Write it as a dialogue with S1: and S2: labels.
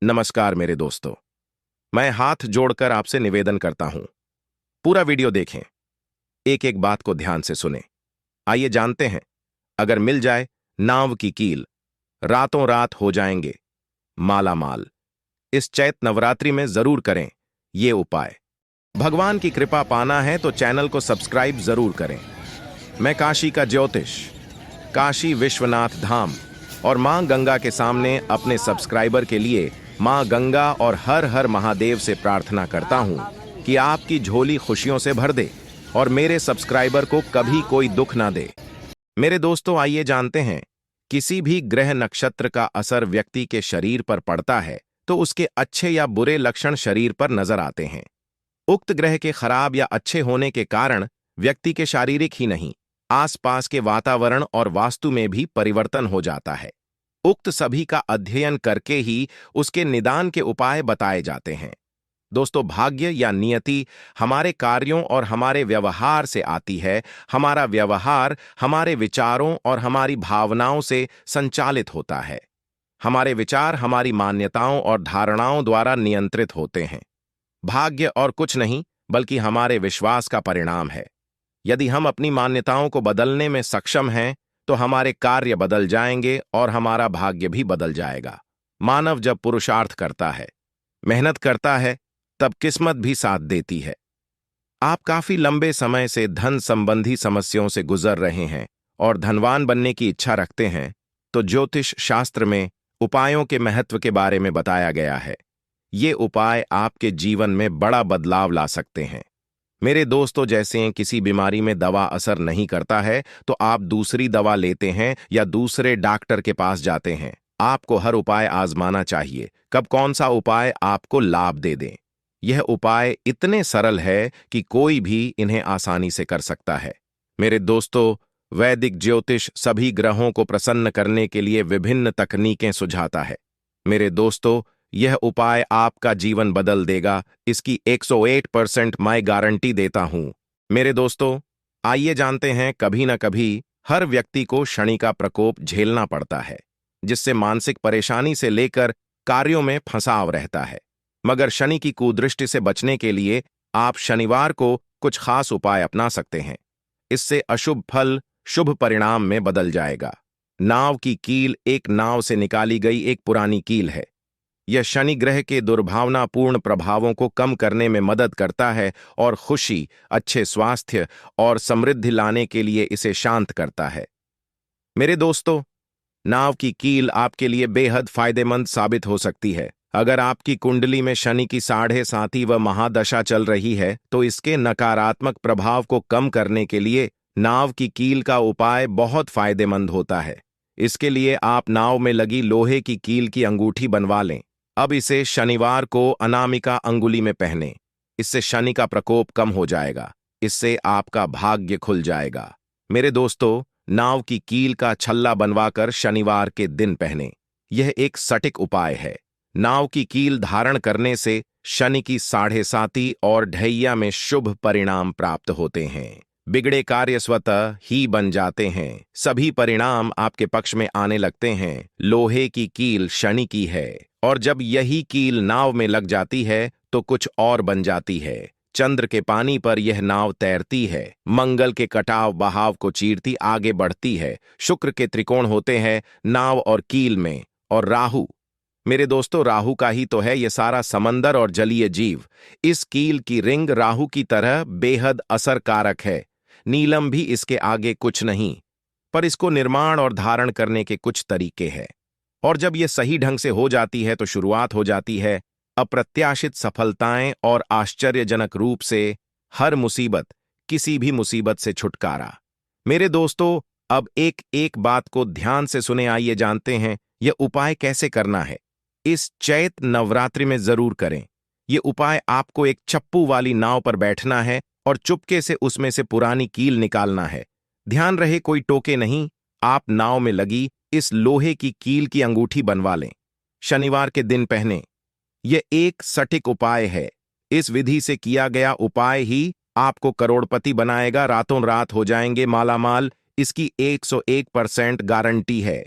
S1: नमस्कार मेरे दोस्तों। मैं हाथ जोड़कर आपसे निवेदन करता हूं, पूरा वीडियो देखें, एक एक बात को ध्यान से सुनें। आइए जानते हैं, अगर मिल जाए नाव की कील, रातों रात हो जाएंगे माला माल। इस चैत नवरात्रि में जरूर करें ये उपाय। भगवान की कृपा पाना है तो चैनल को सब्सक्राइब जरूर करें। मैं काशी का ज्योतिष, काशी विश्वनाथ धाम और मां गंगा के सामने अपने सब्सक्राइबर के लिए मां गंगा और हर हर महादेव से प्रार्थना करता हूं कि आपकी झोली खुशियों से भर दे और मेरे सब्सक्राइबर को कभी कोई दुख ना दे। मेरे दोस्तों, आइए जानते हैं, किसी भी ग्रह नक्षत्र का असर व्यक्ति के शरीर पर पड़ता है तो उसके अच्छे या बुरे लक्षण शरीर पर नजर आते हैं। उक्त ग्रह के खराब या अच्छे होने के कारण व्यक्ति के शारीरिक ही नहीं, आसपास के वातावरण और वास्तु में भी परिवर्तन हो जाता है। उक्त सभी का अध्ययन करके ही उसके निदान के उपाय बताए जाते हैं। दोस्तों, भाग्य या नियति हमारे कार्यों और हमारे व्यवहार से आती है। हमारा व्यवहार हमारे विचारों और हमारी भावनाओं से संचालित होता है। हमारे विचार हमारी मान्यताओं और धारणाओं द्वारा नियंत्रित होते हैं। भाग्य और कुछ नहीं बल्कि हमारे विश्वास का परिणाम है। यदि हम अपनी मान्यताओं को बदलने में सक्षम हैं तो हमारे कार्य बदल जाएंगे और हमारा भाग्य भी बदल जाएगा। मानव जब पुरुषार्थ करता है, मेहनत करता है, तब किस्मत भी साथ देती है। आप काफी लंबे समय से धन संबंधी समस्याओं से गुजर रहे हैं और धनवान बनने की इच्छा रखते हैं, तो ज्योतिष शास्त्र में उपायों के महत्व के बारे में बताया गया है। ये उपाय आपके जीवन में बड़ा बदलाव ला सकते हैं। मेरे दोस्तों, जैसे किसी बीमारी में दवा असर नहीं करता है तो आप दूसरी दवा लेते हैं या दूसरे डॉक्टर के पास जाते हैं। आपको हर उपाय आजमाना चाहिए, कब कौन सा उपाय आपको लाभ दे दे। यह उपाय इतने सरल है कि कोई भी इन्हें आसानी से कर सकता है। मेरे दोस्तों, वैदिक ज्योतिष सभी ग्रहों को प्रसन्न करने के लिए विभिन्न तकनीकें सुझाता है। मेरे दोस्तों, यह उपाय आपका जीवन बदल देगा, इसकी 108% मैं गारंटी देता हूं। मेरे दोस्तों, आइए जानते हैं, कभी ना कभी हर व्यक्ति को शनि का प्रकोप झेलना पड़ता है, जिससे मानसिक परेशानी से लेकर कार्यों में फंसाव रहता है। मगर शनि की कुदृष्टि से बचने के लिए आप शनिवार को कुछ खास उपाय अपना सकते हैं। इससे अशुभ फल शुभ परिणाम में बदल जाएगा। नाव की कील एक नाव से निकाली गई एक पुरानी कील है। यह शनि ग्रह के दुर्भावनापूर्ण प्रभावों को कम करने में मदद करता है और खुशी, अच्छे स्वास्थ्य और समृद्धि लाने के लिए इसे शांत करता है। मेरे दोस्तों, नाव की कील आपके लिए बेहद फायदेमंद साबित हो सकती है। अगर आपकी कुंडली में शनि की 7.5 व महादशा चल रही है तो इसके नकारात्मक प्रभाव को कम करने के लिए नाव की कील का उपाय बहुत फायदेमंद होता है। इसके लिए आप नाव में लगी लोहे की कील की अंगूठी बनवा लें। अब इसे शनिवार को अनामिका अंगुली में पहनें। इससे शनि का प्रकोप कम हो जाएगा। इससे आपका भाग्य खुल जाएगा। मेरे दोस्तों, नाव की कील का छल्ला बनवाकर शनिवार के दिन पहनें। यह एक सटीक उपाय है। नाव की कील धारण करने से शनि की 7.5 और ढैया में शुभ परिणाम प्राप्त होते हैं। बिगड़े कार्य स्वतः ही बन जाते हैं। सभी परिणाम आपके पक्ष में आने लगते हैं। लोहे की कील शनि की है और जब यही कील नाव में लग जाती है तो कुछ और बन जाती है। चंद्र के पानी पर यह नाव तैरती है। मंगल के कटाव बहाव को चीरती आगे बढ़ती है। शुक्र के त्रिकोण होते हैं नाव और कील में। और राहु, मेरे दोस्तों, राहु का ही तो है ये सारा समंदर और जलीय जीव। इस कील की रिंग राहु की तरह बेहद असरकारक है। नीलम भी इसके आगे कुछ नहीं, पर इसको निर्माण और धारण करने के कुछ तरीके हैं। और जब यह सही ढंग से हो जाती है तो शुरुआत हो जाती है अप्रत्याशित सफलताएं और आश्चर्यजनक रूप से हर मुसीबत, किसी भी मुसीबत से छुटकारा। मेरे दोस्तों, अब एक एक बात को ध्यान से सुने। आइए जानते हैं यह उपाय कैसे करना है। इस चैत नवरात्रि में जरूर करें। यह उपाय आपको एक चप्पू वाली नाव पर बैठना है और चुपके से उसमें से पुरानी कील निकालना है। ध्यान रहे कोई टोके नहीं। आप नाव में लगी इस लोहे की कील की अंगूठी बनवा लें। शनिवार के दिन पहने। यह एक सटीक उपाय है। इस विधि से किया गया उपाय ही आपको करोड़पति बनाएगा। रातों रात हो जाएंगे मालामाल। इसकी 101% गारंटी है।